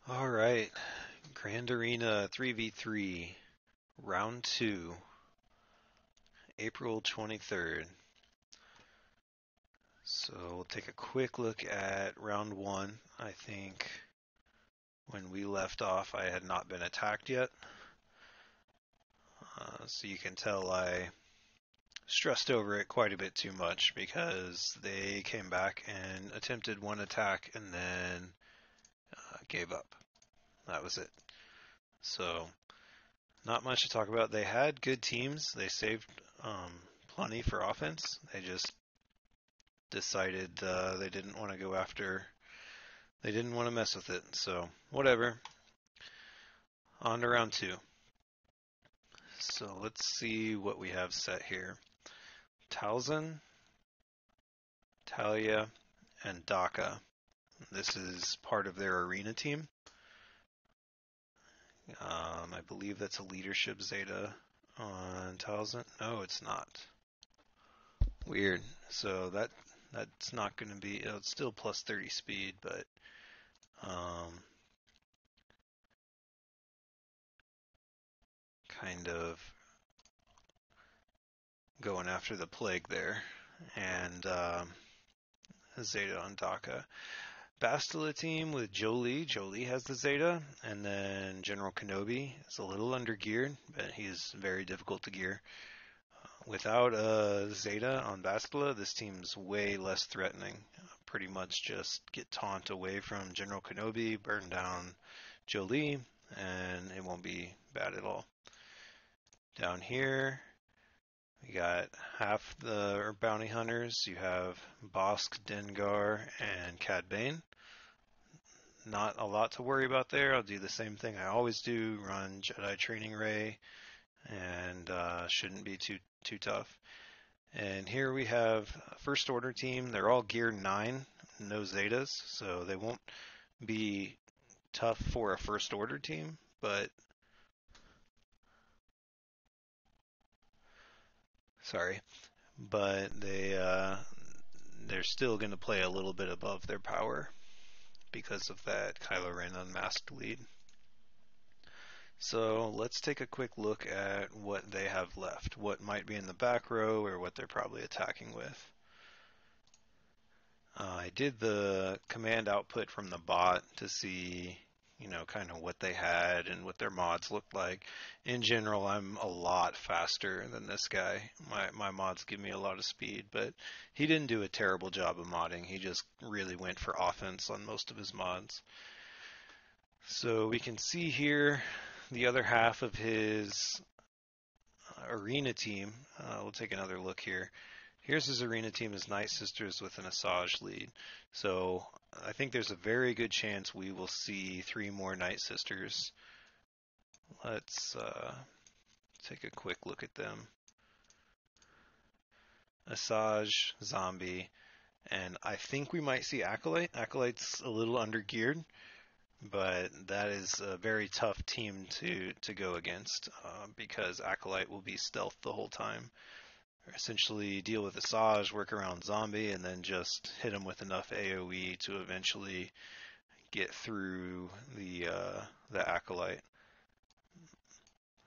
All right, Grand Arena 3v3, round 2, April 23rd. So we'll take a quick look at round 1. I think when we left off, I had not been attacked yet. So you can tell I stressed over it quite a bit too much because they came back and attempted one attack and then gave up. That was it. So not much to talk about. They had good teams. They saved plenty for offense. They just decided they didn't want to go after. They didn't want to mess with it. So whatever. On to round 2. So let's see what we have set here. Talzin, Talia, and Daka. This is part of their arena team. I believe that's a leadership Zeta on Talzin. No, it's not. Weird. So that's not going to be. It's still plus 30 speed, but kind of going after the plague there, and Zeta on Daka. Bastila team with Jolie. Jolie has the Zeta, and then General Kenobi is a little under geared, but he's very difficult to gear. Without a Zeta on Bastila, this team's way less threatening. Pretty much just get taunt away from General Kenobi, burn down Jolie, and it won't be bad at all. Down here, we got half the bounty hunters. You have Bosk, Dengar, and Cad Bane. Not a lot to worry about there. I'll do the same thing I always do, run Jedi Training Ray, and shouldn't be too tough. And here we have a First Order team. They're all gear 9, no Zetas, so they won't be tough for a First Order team, but sorry, but they're still going to play a little bit above their power because of that Kylo Ren unmasked lead. So let's take a quick look at what they have left, what might be in the back row or what they're probably attacking with. I did the command output from the bot to see, kind of what they had and what their mods looked like. In general, I'm a lot faster than this guy. My mods give me a lot of speed, but he didn't do a terrible job of modding. He just really went for offense on most of his mods. So we can see here the other half of his arena team. We'll take another look here. Here's his arena team, his Night Sisters with an Asajj lead. So I think there's a very good chance we will see 3 more Night Sisters. Let's take a quick look at them. Asajj, Zombie, and I think we might see Acolyte. Acolyte's a little under geared, but that is a very tough team to go against because Acolyte will be stealth the whole time. Essentially deal with Asajj, work around Zombie, and then just hit him with enough AoE to eventually get through the Acolyte.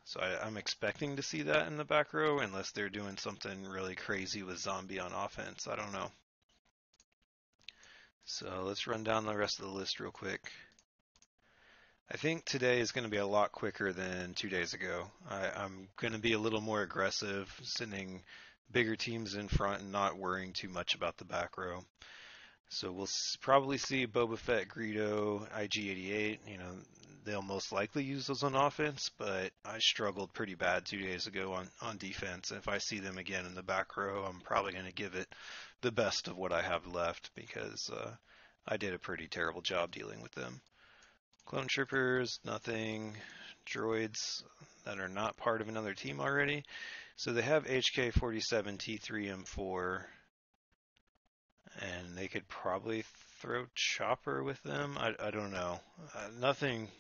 So I'm expecting to see that in the back row, unless they're doing something really crazy with Zombie on offense. I don't know. So let's run down the rest of the list real quick. I think today is going to be a lot quicker than 2 days ago. I'm going to be a little more aggressive, sending bigger teams in front and not worrying too much about the back row. So we'll probably see Boba Fett, Greedo, IG-88. They'll most likely use those on offense, but I struggled pretty bad 2 days ago on defense. If I see them again in the back row, I'm probably going to give it the best of what I have left because I did a pretty terrible job dealing with them. Clone Troopers, nothing. Droids that are not part of another team already. So they have HK-47, T3, M4, and they could probably throw Chopper with them. I don't know. Nothing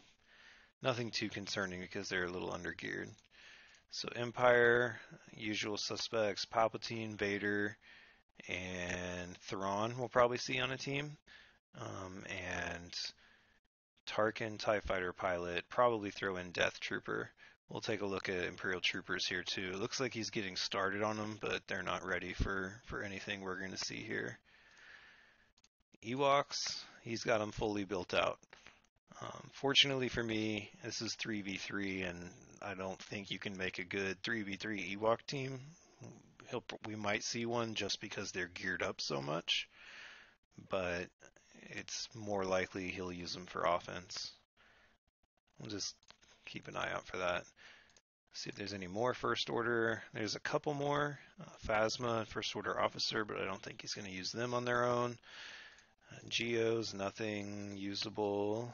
too concerning because they're a little undergeared. So Empire, usual suspects, Palpatine, Vader, and Thrawn we'll probably see on a team. And Tarkin, TIE Fighter pilot, probably throw in Death Trooper. We'll take a look at Imperial Troopers here too. It looks like he's getting started on them, but they're not ready for anything we're going to see here. Ewoks, he's got them fully built out. Fortunately for me, this is 3v3, and I don't think you can make a good 3v3 Ewok team. We might see one just because they're geared up so much, but it's more likely he'll use them for offense. We'll just keep an eye out for that. See if there's any more First Order. There's a couple more. Phasma, First Order Officer, but I don't think he's going to use them on their own. Geos, nothing usable.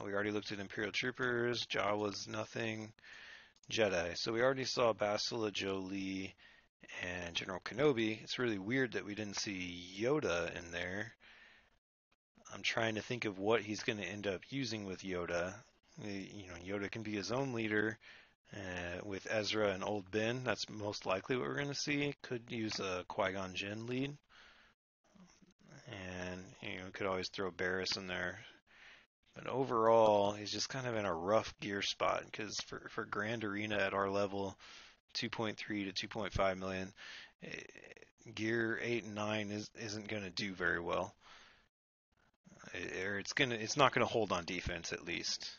We already looked at Imperial Troopers. Jawas, nothing. Jedi. So we already saw Bastila, Jolee, and General Kenobi. It's really weird that we didn't see Yoda in there. I'm trying to think of what he's going to end up using with Yoda. Yoda can be his own leader. With Ezra and Old Ben, that's most likely what we're going to see. Could use a Qui-Gon Jinn lead. And, could always throw Barriss in there. But overall, he's just kind of in a rough gear spot because for Grand Arena at our level, 2.3 to 2.5 million, gear 8 and 9 isn't going to do very well. It's not going to hold on defense at least.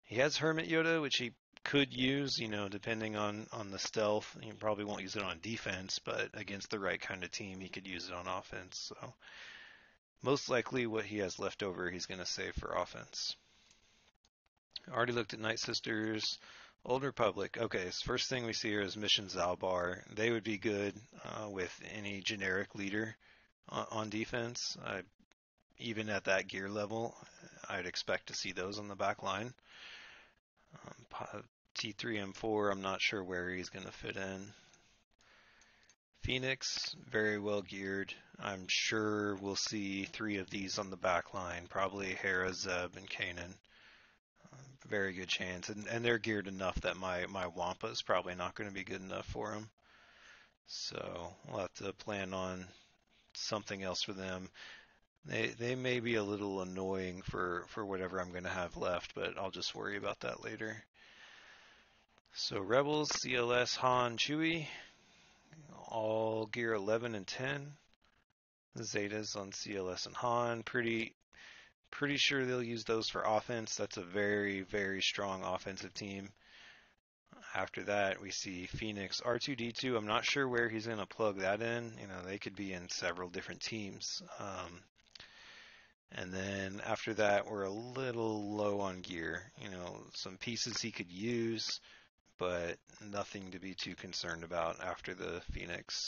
He has Hermit Yoda, which he could use, depending on the stealth. He probably won't use it on defense, but against the right kind of team, he could use it on offense. So most likely what he has left over, he's going to save for offense. Already looked at Night Sisters, Old Republic. Okay, so first thing we see here is Mission Zalbar. They would be good with any generic leader on defense. Even at that gear level, I'd expect to see those on the back line. T3, M4, I'm not sure where he's going to fit in. Phoenix, very well geared. I'm sure we'll see 3 of these on the back line, probably Hera, Zeb, and Kanan. Very good chance, and they're geared enough that my Wampa is probably not going to be good enough for him. So we'll have to plan on something else for them. They may be a little annoying for whatever I'm going to have left, but I'll just worry about that later. So Rebels, CLS, Han, Chewie, all gear 11 and 10. The Zetas on CLS and Han, pretty sure they'll use those for offense. That's a very, very strong offensive team. After that, we see Phoenix, R2-D2. I'm not sure where he's going to plug that in. They could be in several different teams. And then after that, we're a little low on gear. Some pieces he could use, but nothing to be too concerned about after the Phoenix.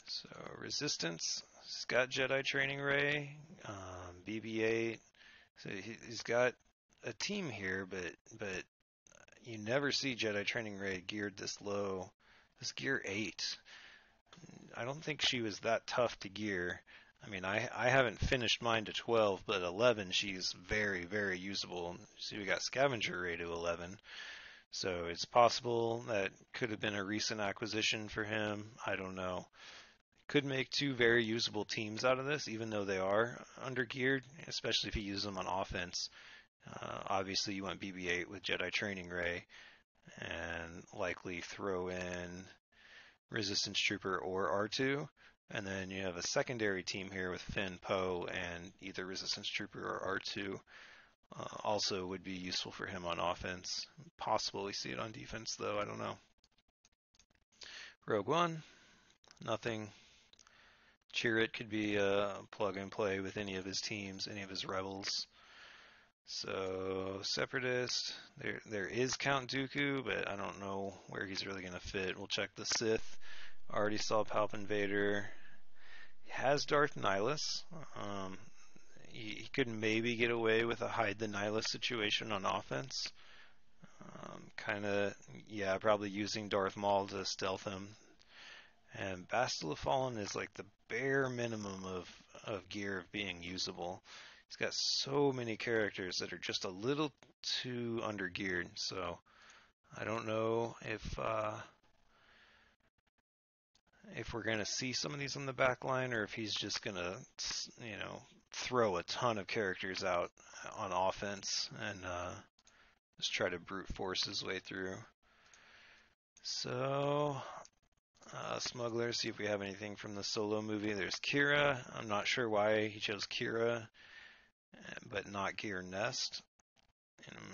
So Resistance, he's got Jedi Training Ray, BB-8. So he's got a team here, but you never see Jedi Training Ray geared this low. This gear 8. I don't think she was that tough to gear. I mean, I haven't finished mine to 12, but 11, she's very, very usable. See, we got Scavenger Ray to 11. So it's possible that could have been a recent acquisition for him. I don't know. Could make 2 very usable teams out of this, even though they are under-geared, especially if you use them on offense. Obviously, you want BB-8 with Jedi Training Ray, and likely throw in Resistance Trooper or R2. And then you have a secondary team here with Finn, Poe, and either Resistance Trooper or R2. Also would be useful for him on offense. Possibly see it on defense, though. I don't know. Rogue One, nothing. Chirrut could be a plug and play with any of his teams, any of his rebels. So Separatist, there is Count Dooku, but I don't know where he's really going to fit. We'll check the Sith. Already saw Palpatine Vader. He has Darth Nihilus. He could maybe get away with a hide the Nihilus situation on offense. Probably using Darth Maul to stealth him. And Bastila Fallen is like the bare minimum of gear of being usable. He's got so many characters that are just a little too under-geared. So I don't know if we're going to see some of these on the back line, or if he's just going to, throw a ton of characters out on offense and just try to brute force his way through. So, Smuggler, see if we have anything from the Solo movie. There's Kira. I'm not sure why he chose Kira, but not Gear Nest.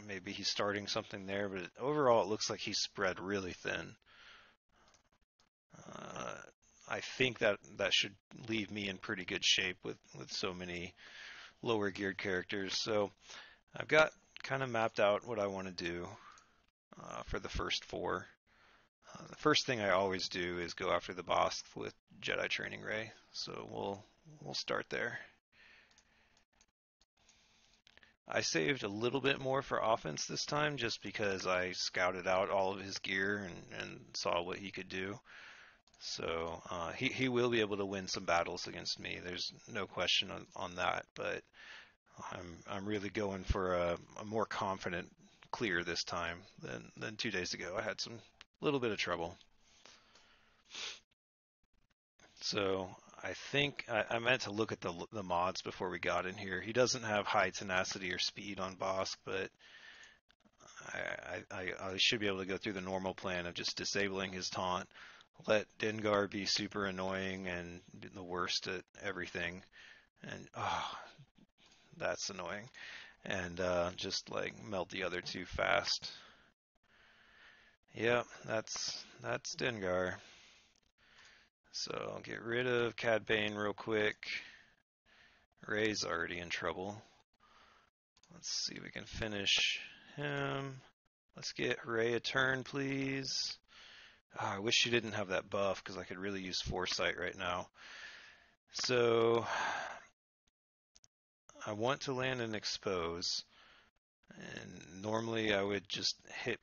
Maybe he's starting something there, but overall it looks like he's spread really thin. I think that should leave me in pretty good shape with so many lower geared characters. So I've got kind of mapped out what I want to do for the first 4. The first thing I always do is go after the boss with Jedi Training Ray. So we'll start there. I saved a little bit more for offense this time just because I scouted out all of his gear and saw what he could do. So he will be able to win some battles against me. There's no question on that. But I'm really going for a more confident clear this time than 2 days ago. I had some little bit of trouble. So I think I meant to look at the mods before we got in here. He doesn't have high tenacity or speed on Bosk, but I should be able to go through the normal plan of just disabling his taunt, let Dengar be super annoying and the worst at everything, and that's annoying, and just like melt the other 2 fast. Yep, that's Dengar. So I'll get rid of Cad Bane real quick. Ray's already in trouble. Let's see if we can finish him. Let's get Ray a turn, please. I wish she didn't have that buff because I could really use Foresight right now. So I want to land an Expose. And normally I would just hit.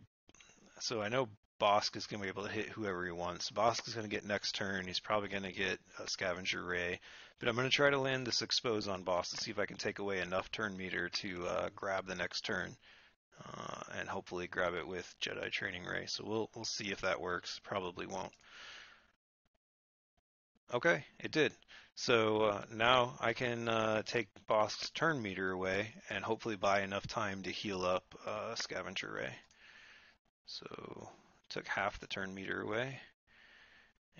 So I know Bosk is going to be able to hit whoever he wants. Bosk is going to get next turn. He's probably going to get a Scavenger Ray. But I'm going to try to land this Expose on Bosk to see if I can take away enough turn meter to grab the next turn. And hopefully grab it with Jedi Training Ray. So we'll see if that works. Probably won't. Okay, it did. So now I can take Bosk's turn meter away and hopefully buy enough time to heal up Scavenger Ray. So took half the turn meter away.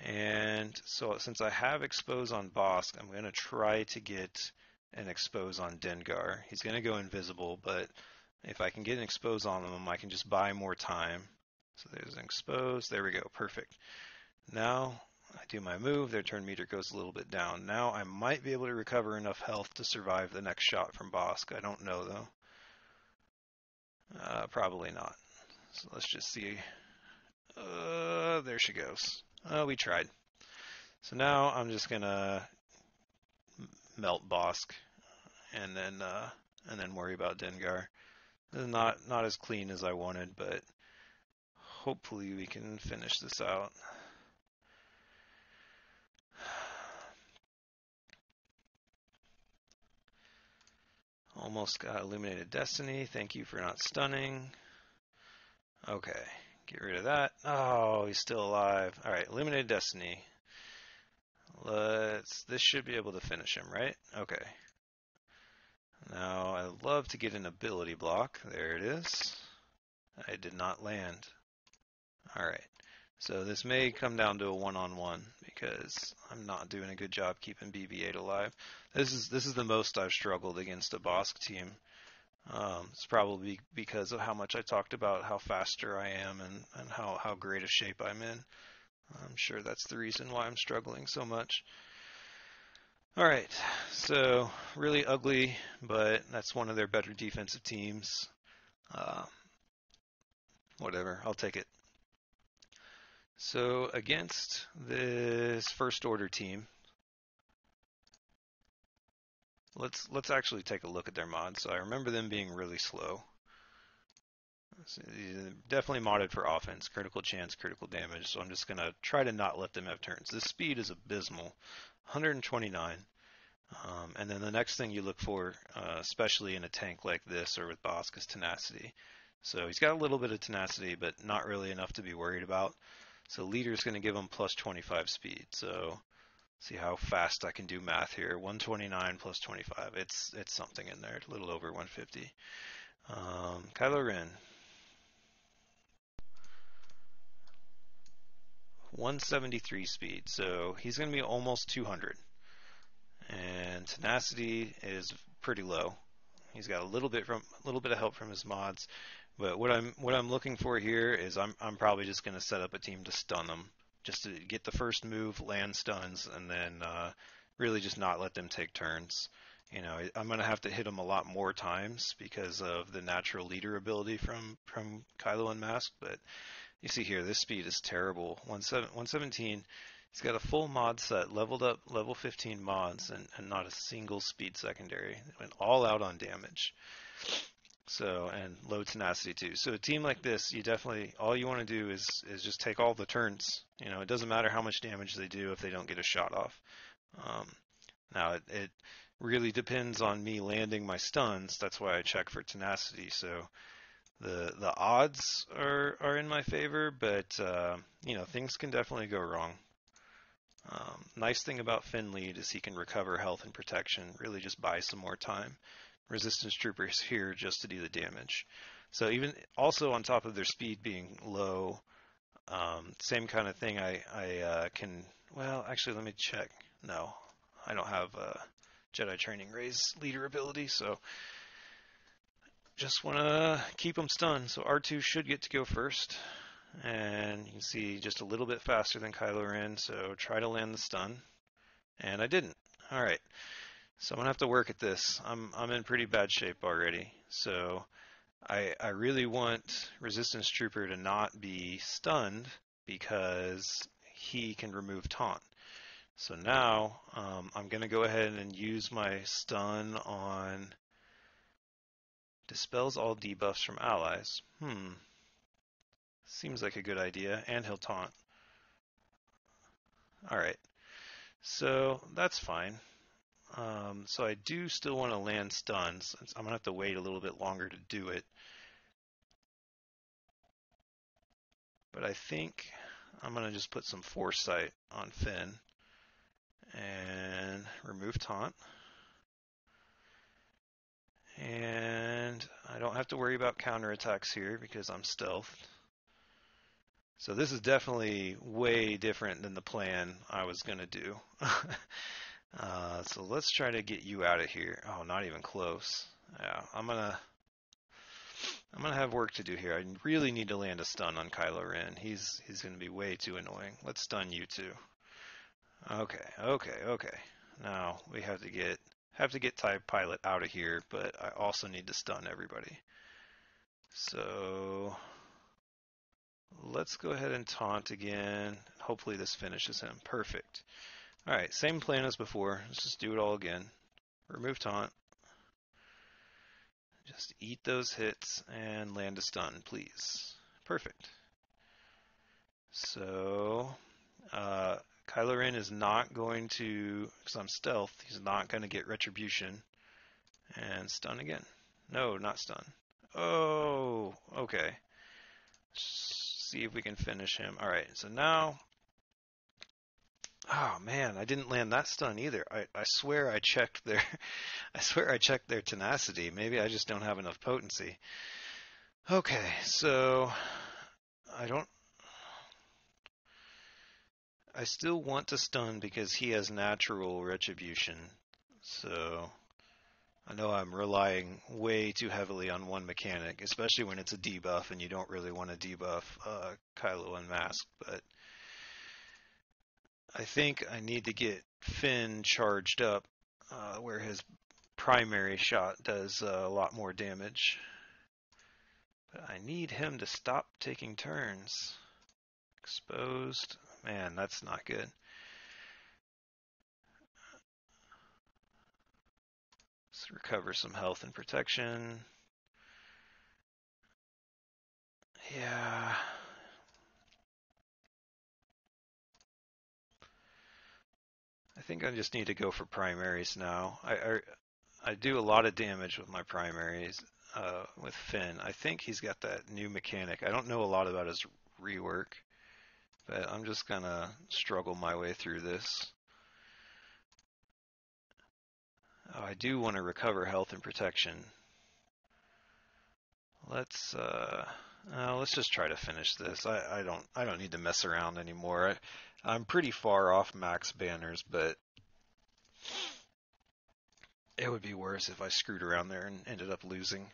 And so since I have Expose on Bosk, I'm going to try to get an Expose on Dengar. He's going to go invisible, but if I can get an Expose on him, I can just buy more time. So there's an Expose. There we go. Perfect. Now I do my move. Their turn meter goes a little bit down. Now I might be able to recover enough health to survive the next shot from Bosk. I don't know, though. Probably not. So let's just see. There she goes. We tried. So now I'm just gonna melt Bosk, and then worry about Dengar. This is not as clean as I wanted, but hopefully we can finish this out. Almost got Illuminated Destiny. Thank you for not stunning. Okay, get rid of that. Oh, he's still alive. All right, Illuminated Destiny. This should be able to finish him, right? Okay. Now, I'd love to get an ability block. There it is. I did not land. Alright. So this may come down to a one-on-one because I'm not doing a good job keeping BB-8 alive. This is the most I've struggled against a Bosk team. It's probably because of how much I talked about how faster I am and how great a shape I'm in. I'm sure that's the reason why I'm struggling so much. Alright, so really ugly, but that's one of their better defensive teams. Whatever, I'll take it. So against this First Order team, let's actually take a look at their mods. So I remember them being really slow. So definitely modded for offense, critical chance, critical damage. So I'm just gonna try to not let them have turns. This speed is abysmal, 129. And then the next thing you look for, especially in a tank like this or with Bosk, is tenacity. So he's got a little bit of tenacity, but not really enough to be worried about. So leader's going to give him plus 25 speed. So See how fast I can do math here. 129 plus 25. It's something in there, a little over 150. Kylo Ren. 173 speed, so he's going to be almost 200. And tenacity is pretty low. He's got a little bit of help from his mods, but what I'm looking for here is I'm probably just going to set up a team to stun them, just to get the first move, land stuns, and then really just not let them take turns. You know, I'm going to have to hit them a lot more times because of the natural leader ability from Kylo Unmasked, but you see here, this speed is terrible. 117. He's got a full mod set, leveled up, level 15 mods, and not a single speed secondary. It went all out on damage. So, and low tenacity too. So a team like this, you definitely, all you want to do is just take all the turns. You know, it doesn't matter how much damage they do if they don't get a shot off. Now, it really depends on me landing my stuns. That's why I check for tenacity. So the odds are in my favor, but you know, things can definitely go wrong. Nice thing about Finn lead is he can recover health and protection, really just buy some more time. Resistance troopers here just to do the damage. So even also on top of their speed being low, same kind of thing. I can, well, actually let me check. No, I don't have Jedi Training Ray's leader ability, so just want to keep them stunned. So R2 should get to go first. And you can see just a little bit faster than Kylo Ren, so try to land the stun. And I didn't. Alright, so I'm going to have to work at this. I'm in pretty bad shape already. So I really want Resistance Trooper to not be stunned because he can remove taunt. So now I'm going to go ahead and use my stun on dispels all debuffs from allies. Seems like a good idea, and he'll taunt. Alright, so that's fine. So I do still want to land stuns. I'm going to have to wait a little bit longer to do it. But I think I'm going to just put some foresight on Finn and remove taunt. And I don't have to worry about counterattacks here because I'm stealthed. So this is definitely way different than the plan I was going to do. So let's try to get you out of here. Oh, not even close. Yeah, I'm gonna have work to do here. I really need to land a stun on Kylo Ren. He's gonna be way too annoying. Let's stun you too. Okay. Now we have to get TIE Pilot out of here, but I also need to stun everybody. So let's go ahead and taunt again. Hopefully this finishes him. Perfect. Alright, same plan as before. Let's just do it all again. Remove taunt. Just eat those hits and land a stun, please. Perfect. So, Kylo Ren is not going to, because I'm stealth, he's not going to get retribution. And stun again. No, not stun. Oh, okay. See if we can finish him. Alright, so now... Oh man, I didn't land that stun either. I swear I checked their tenacity. Maybe I just don't have enough potency. Okay, so I still want to stun because he has natural retribution. So I know I'm relying way too heavily on one mechanic, especially when it's a debuff and you don't really want to debuff Kylo Unmasked, but I think I need to get Finn charged up where his primary shot does a lot more damage. But I need him to stop taking turns. Exposed. Man, that's not good. Let's recover some health and protection. Yeah. I think I just need to go for primaries now. I do a lot of damage with my primaries with Finn. I think he's got that new mechanic. I don't know a lot about his rework, but I'm just gonna struggle my way through this. I do want to recover health and protection. Let's just try to finish this. I don't need to mess around anymore. I'm pretty far off max banners, but it would be worse if I screwed around there and ended up losing.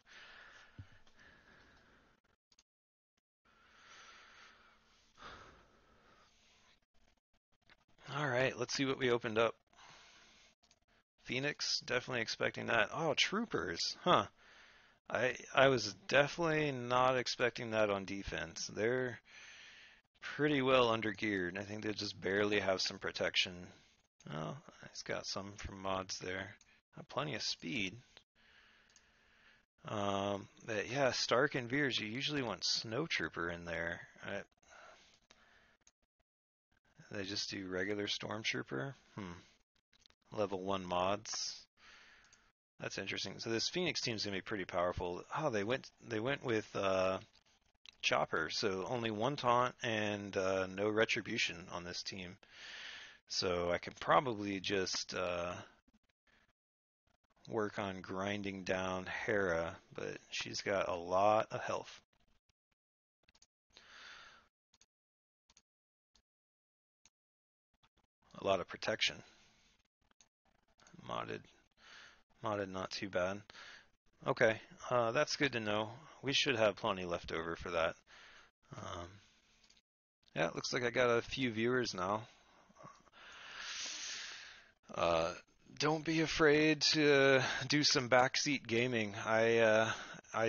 All right, let's see what we opened up. Phoenix, definitely expecting that. Oh, troopers, huh? I was definitely not expecting that on defense. They're pretty well undergeared. I think they just barely have some protection. Oh, he's got some from mods there. Plenty of speed. But yeah, Stark and Veers, you usually want Snowtrooper in there. They just do regular Stormtrooper. Level 1 mods. That's interesting. So this Phoenix team's gonna be pretty powerful. Oh, they went with Chopper, so only one taunt and no retribution on this team. So I can probably just work on grinding down Hera, but she's got a lot of health. A lot of protection. Modded not too bad. Okay, that's good to know. We should have plenty left over for that. Yeah, it looks like I got a few viewers now. Don't be afraid to do some backseat gaming. I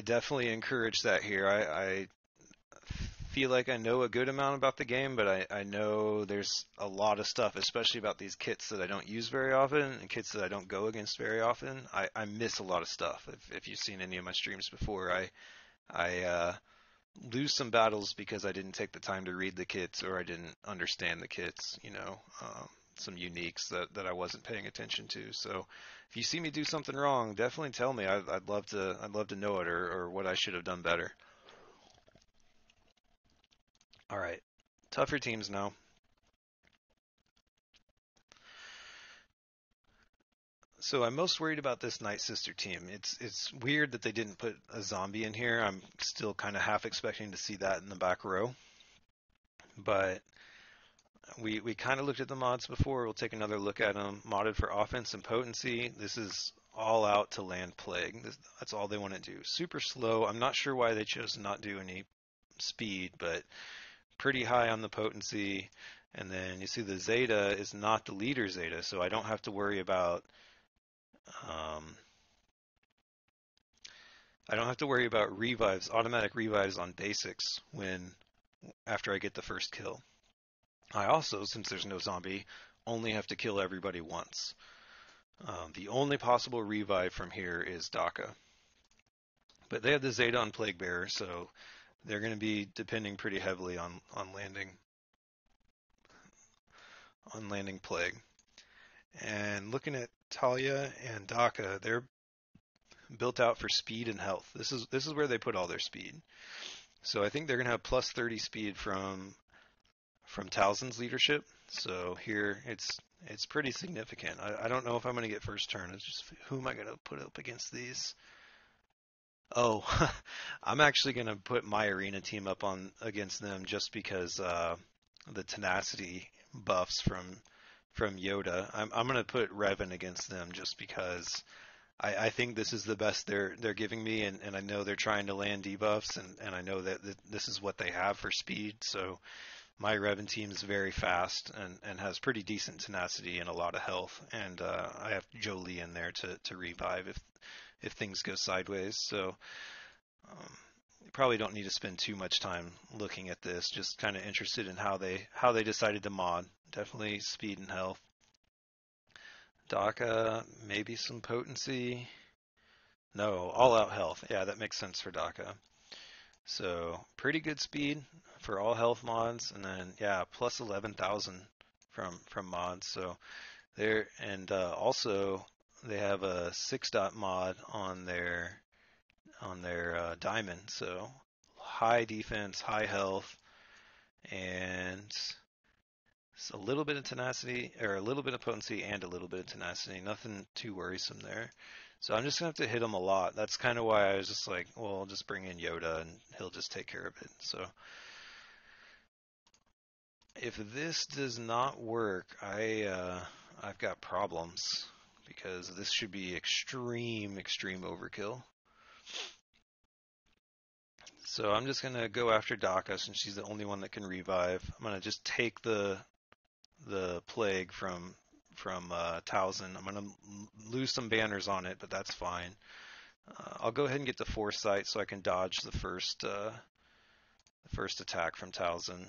definitely encourage that here. I feel like I know a good amount about the game, but I know there's a lot of stuff, especially about these kits that I don't use very often and kits that I don't go against very often. I miss a lot of stuff. If you've seen any of my streams before, I lose some battles because I didn't take the time to read the kits or I didn't understand the kits, some uniques that I wasn't paying attention to. So if you see me do something wrong, definitely tell me. I'd love to know it or what I should have done better. All right, tougher teams now. So I'm most worried about this Night Sister team. It's weird that they didn't put a zombie in here. I'm still kind of half expecting to see that in the back row. But we kind of looked at the mods before. We'll take another look at them. Modded for offense and potency. This is all out to land plague. That's all they want to do. Super slow. I'm not sure why they chose to not do any speed, but pretty high on the potency. And then you see the Zeta is not the leader Zeta, so I don't have to worry about revives, automatic revives on basics after I get the first kill. I also, since there's no zombie, only have to kill everybody once. The only possible revive from here is Daka. But they have the Zeta on Plague Bearer, so they're going to be depending pretty heavily on landing Plague. And looking at Talia and Daka, they're built out for speed and health. This is where they put all their speed. So I think they're going to have plus 30 speed from Talzin's leadership. So here it's pretty significant. I don't know if I'm going to get first turn. It's just who am I going to put up against these? Oh, I'm actually going to put my arena team up against them just because the tenacity buffs from Yoda. I'm going to put Revan against them just because I think this is the best they're giving me, and I know they're trying to land debuffs, and I know that this is what they have for speed. So my Revan team is very fast and has pretty decent tenacity and a lot of health, and I have Jolie in there to revive if things go sideways. So you probably don't need to spend too much time looking at this. Just kind of interested in how they decided to mod. Definitely speed and health. Daka, maybe some potency. No, all out health. Yeah, that makes sense for Daka. So pretty good speed for all health mods, and then yeah, plus 11,000 from mods. So there, and also they have a 6-dot mod on their diamond. So high defense, high health, and a little bit of tenacity, or a little bit of potency and a little bit of tenacity. Nothing too worrisome there. So I'm just going to have to hit him a lot. That's kind of why I was just like, well, I'll just bring in Yoda and he'll just take care of it. So if this does not work, I've got problems because this should be extreme overkill. So I'm just gonna go after Daka since she's the only one that can revive. I'm gonna just take the plague from Towson. I'm gonna lose some banners on it, but that's fine. I'll go ahead and get the foresight so I can dodge the first attack from Towson.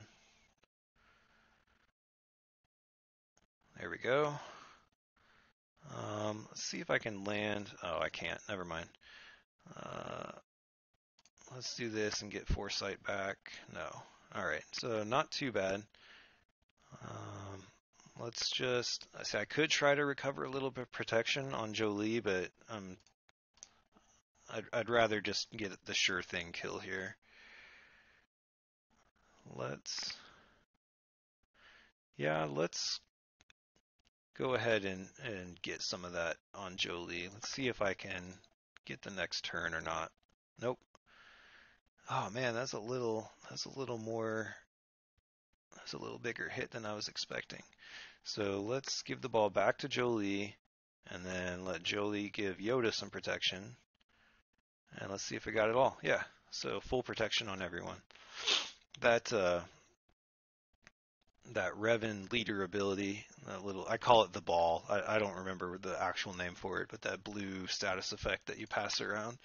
There we go. Let's see if I can land. Oh, I can't. Never mind. Let's do this and get foresight back. No. Alright, so not too bad. Let's just, I could try to recover a little bit of protection on Jolie, but I'd rather just get the sure thing kill here. Let's go ahead and get some of that on Jolie. Let's see if I can get the next turn or not. Nope. Oh man, that's a little bigger hit than I was expecting. So let's give the ball back to Jolie, and then let Jolie give Yoda some protection. And let's see if we got it all. Yeah, so full protection on everyone. That Revan leader ability, I call it the ball. I don't remember the actual name for it, but that blue status effect that you pass around.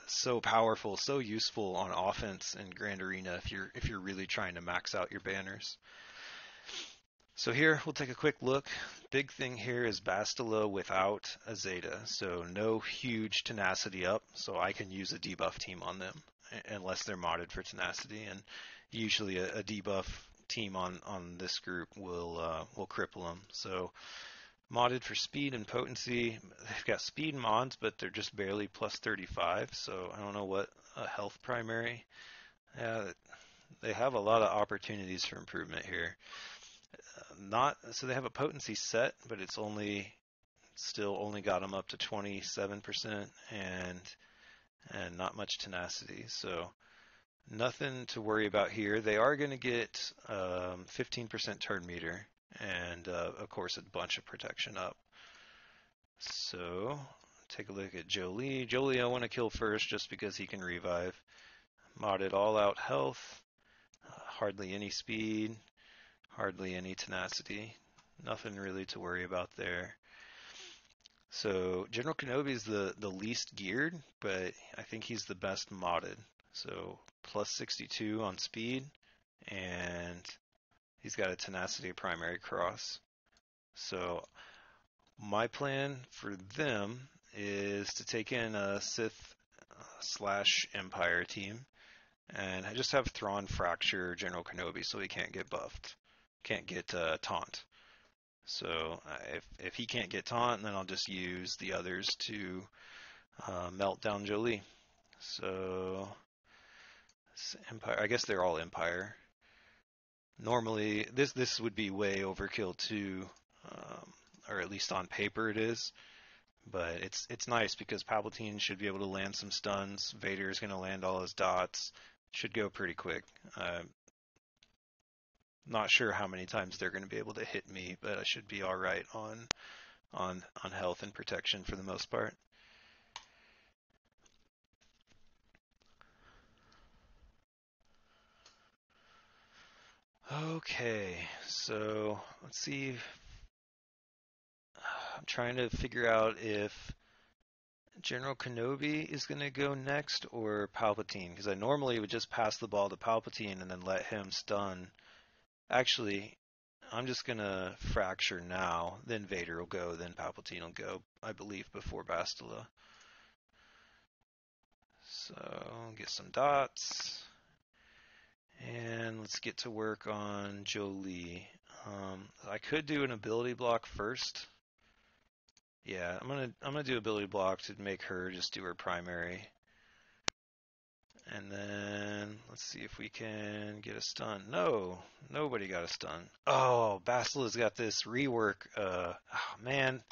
So powerful, so useful on offense in Grand Arena if you're really trying to max out your banners. So here we'll take a quick look. Big thing here is Bastila without a Zeta, so no huge tenacity up, so I can use a debuff team on them unless they're modded for tenacity, and usually a debuff team on this group will cripple them. So modded for speed and potency. They've got speed mods, but they're just barely plus 35, so I don't know what a health primary. Yeah, they have a lot of opportunities for improvement here. So they have a potency set, but it's still only got them up to 27% and not much tenacity. So nothing to worry about here. They are going to get 15% turn meter and of course a bunch of protection up. So take a look at Jolie. Jolie I want to kill first just because he can revive. Modded all out health, hardly any speed, hardly any tenacity. Nothing really to worry about there. So General Kenobi is the least geared, but I think he's the best modded. So plus 62 on speed, and he's got a tenacity primary cross. So my plan for them is to take in a Sith / Empire team, and I just have Thrawn fracture General Kenobi so he can't get buffed, can't get taunt. So if he can't get taunt, then I'll just use the others to melt down Jolie. So Empire, I guess they're all Empire. Normally, this would be way overkill too, or at least on paper it is. But it's nice because Palpatine should be able to land some stuns. Vader is going to land all his dots. Should go pretty quick. Not sure how many times they're going to be able to hit me, but I should be all right on health and protection for the most part. Okay, so let's see. I'm trying to figure out if General Kenobi is going to go next or Palpatine, because I normally would just pass the ball to Palpatine and then let him stun. Actually, I'm just going to fracture now, then Vader will go, then Palpatine will go, I believe, before Bastila. So, get some dots. And let's get to work on Jolie. I could do an ability block first. Yeah, I'm gonna do ability block to make her just do her primary. And then let's see if we can get a stun. No, nobody got a stun. Oh, Basila's got this rework. Oh, man,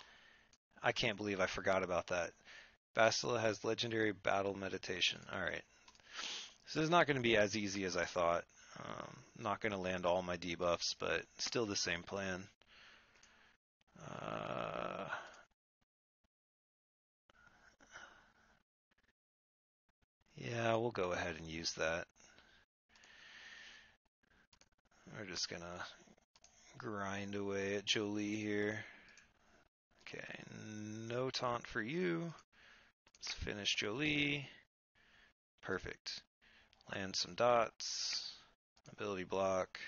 I can't believe I forgot about that. Basila has legendary battle meditation. All right. This is not going to be as easy as I thought. Not going to land all my debuffs, but still the same plan. Yeah, we'll go ahead and use that. We're just going to grind away at Jolie here. Okay, no taunt for you. Let's finish Jolie. Perfect. Land some dots. Ability block.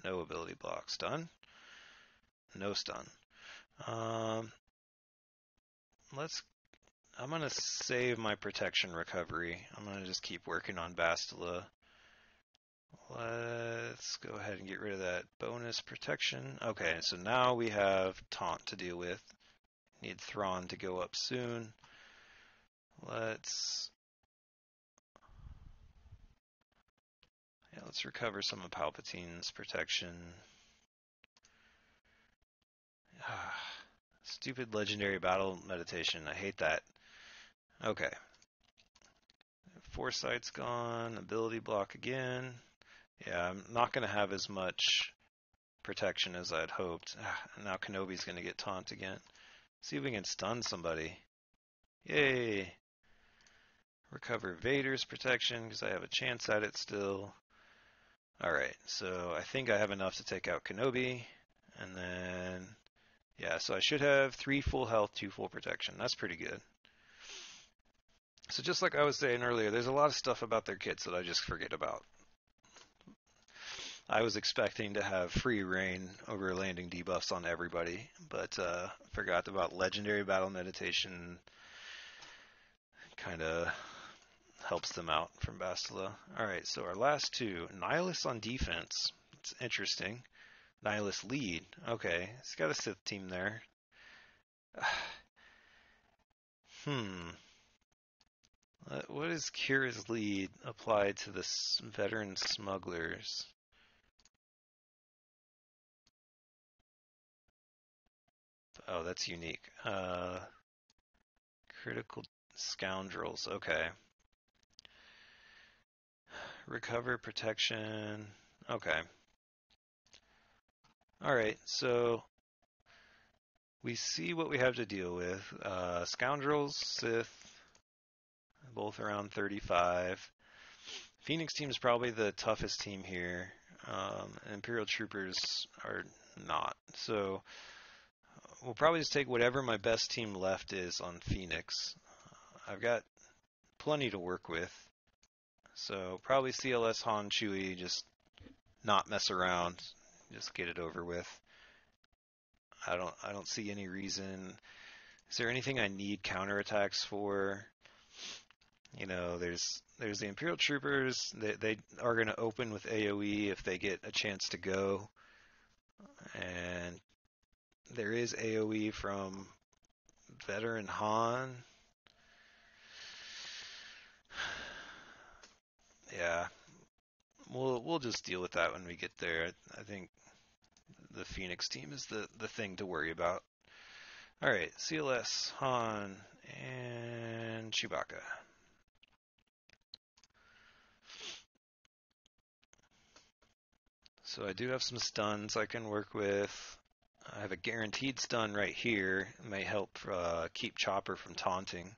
No ability block. Stun. No stun. I'm gonna save my protection recovery. I'm gonna just keep working on Bastila. Let's go ahead and get rid of that bonus protection. Okay, so now we have taunt to deal with. Need Thrawn to go up soon. Let's recover some of Palpatine's protection. Stupid legendary battle meditation. I hate that. Okay. Foresight's gone. Ability block again. Yeah, I'm not going to have as much protection as I'd hoped. Now Kenobi's going to get taunt again. See if we can stun somebody. Yay! Recover Vader's protection because I have a chance at it still. Alright, so I think I have enough to take out Kenobi. And then, yeah, so I should have 3 full health, 2 full protection. That's pretty good. So just like I was saying earlier, there's a lot of stuff about their kits that I just forget about. I was expecting to have free reign over landing debuffs on everybody, but forgot about legendary battle meditation. Kind of helps them out from Bastila. Alright, so our last two. Nihilus on defense. It's interesting. Nihilus lead. Okay, he's got a Sith team there. What is Kira's lead applied to the veteran smugglers? Oh, that's unique. Critical scoundrels. Okay. Recover protection. Okay. Alright, so we see what we have to deal with. Scoundrels, Sith, both around 35. Phoenix team is probably the toughest team here. Imperial troopers are not. So we'll probably just take whatever my best team left is on Phoenix. I've got plenty to work with. So probably CLS Han Chewie, just not mess around, just get it over with. I don't see any reason. Is there anything I need counterattacks for? You know, there's the Imperial troopers. They are going to open with AoE if they get a chance to go, and there is AoE from veteran Han. Yeah, we'll just deal with that when we get there. I think the Phoenix team is the thing to worry about. All right, CLS, Han, and Chewbacca. So I do have some stuns I can work with. I have a guaranteed stun right here. It may help keep Chopper from taunting.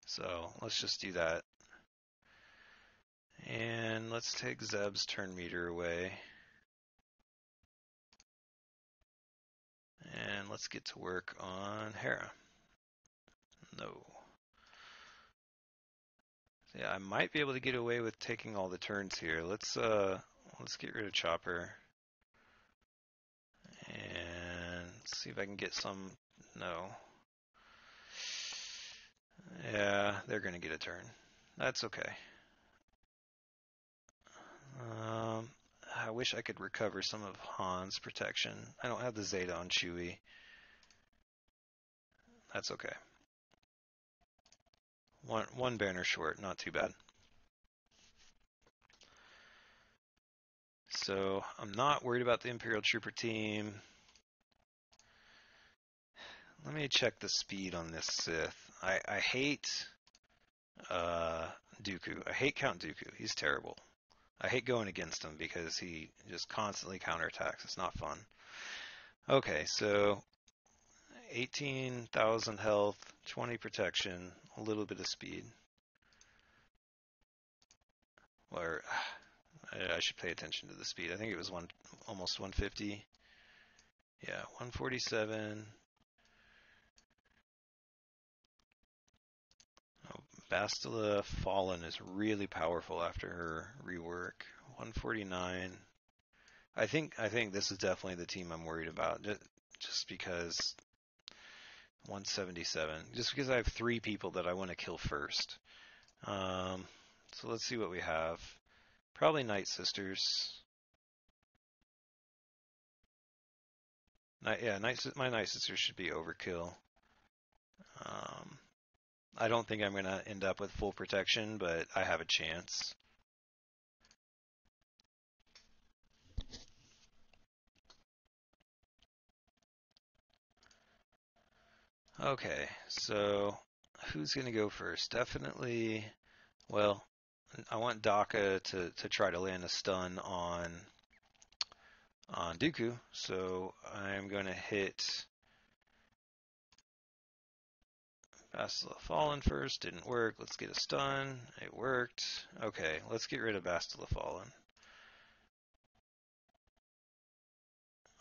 So let's just do that. And let's take Zeb's turn meter away. And let's get to work on Hera. No. Yeah, I might be able to get away with taking all the turns here. Let's get rid of Chopper. And let's see if I can get some. No. Yeah, they're gonna get a turn. That's okay. I wish I could recover some of Han's protection. I don't have the Zeta on Chewie. That's okay. One banner short, not too bad. so I'm not worried about the Imperial Trooper team. Let me check the speed on this Sith. I hate Dooku. I hate Count Dooku. He's terrible. I hate going against him because he just constantly counterattacks. It's not fun. Okay, so 18,000 health, 20 protection, a little bit of speed. Or I should pay attention to the speed. I think it was almost 150. Yeah, 147. Oh, Bastila Fallen is really powerful after her rework. 149. I think this is definitely the team I'm worried about. Just because 177. Just because I have 3 people that I want to kill first. So let's see what we have. Probably Night Sisters. Yeah, my Night Sisters should be overkill. I don't think I'm going to end up with full protection, but I have a chance. Okay, so who's going to go first? Definitely, well, I want Daka to try to land a stun on Dooku, so I'm going to hit Bastila Fallen first. Didn't work. Let's get a stun. It worked. Okay, let's get rid of Bastila Fallen.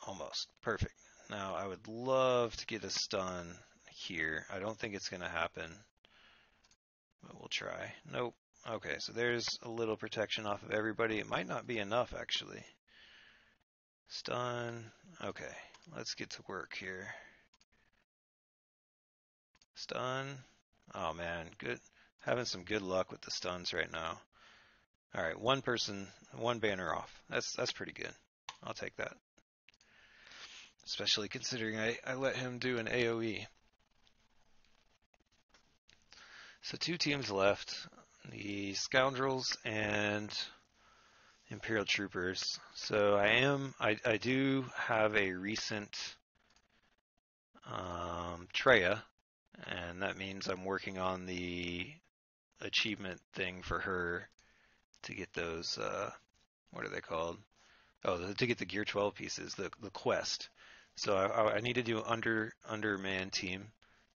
Almost. Perfect. Now, I would love to get a stun here. I don't think it's going to happen, but we'll try. Nope. Okay, so there's a little protection off of everybody. It might not be enough, actually. Stun. Okay, let's get to work here. Stun. Oh man, good. Having some good luck with the stuns right now. All right, one person, one banner off. That's pretty good. I'll take that. Especially considering I let him do an AoE. So 2 teams left, the Scoundrels and Imperial Troopers. So I do have a recent Treya, and that means I'm working on the achievement thing for her to get those, what are they called? Oh, to get the Gear 12 pieces, the quest. So I need to do underman team.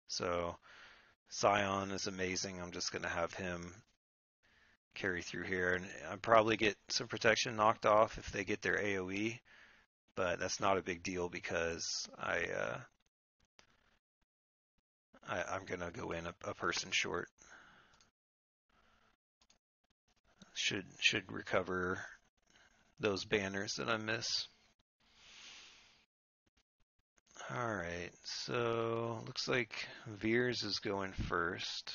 So Scion is amazing. I'm just going to have him carry through here, and I'll probably get some protection knocked off if they get their AoE, but that's not a big deal because I'm going to go in a person short. Should recover those banners that I miss. Alright, so looks like Veers is going first.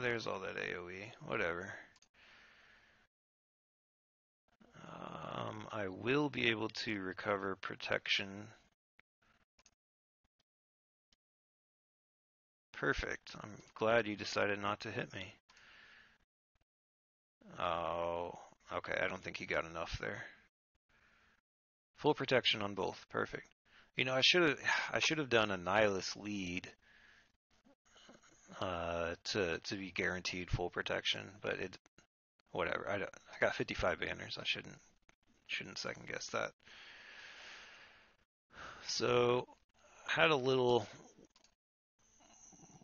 There's all that AoE, whatever. I will be able to recover protection. Perfect. I'm glad you decided not to hit me. Oh, okay. I don't think he got enough there. Full protection on both. Perfect. You know, I should have done a Nihilus lead to be guaranteed full protection, but whatever. I got 55 banners. I shouldn't second guess that. So had a little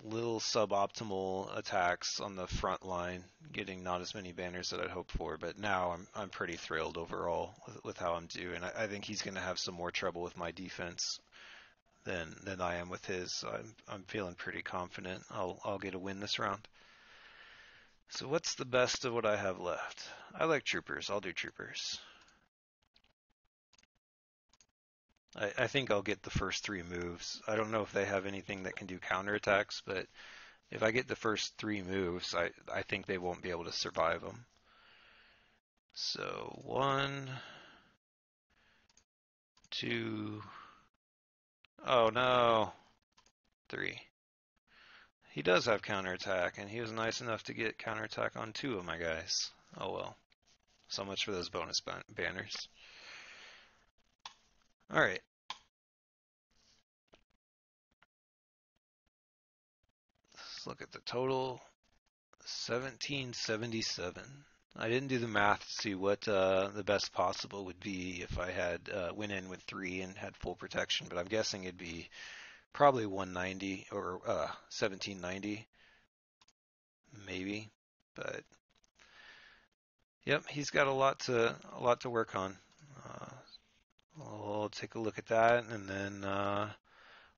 suboptimal attacks on the front line, getting not as many banners that I'd hoped for, but now I'm pretty thrilled overall with how I'm doing. I think he's going to have some more trouble with my defense than I am with his. So I'm feeling pretty confident I'll get a win this round. So what's the best of what I have left? I like troopers. I'll do troopers. I think I'll get the first 3 moves. I don't know if they have anything that can do counterattacks, but if I get the first 3 moves, I think they won't be able to survive them. So 1, 2, oh no, 3. He does have counterattack, and he was nice enough to get counterattack on 2 of my guys. Oh well. So much for those bonus banners. Alright. Let's look at the total. 1777. I didn't do the math to see what the best possible would be if I had went in with 3 and had full protection, but I'm guessing it'd be probably 190 or 1790, maybe. But yep, he's got a lot to work on. We'll take a look at that, and then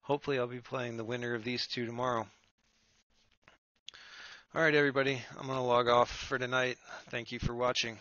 hopefully I'll be playing the winner of these 2 tomorrow. All right, everybody, I'm going to log off for tonight. Thank you for watching.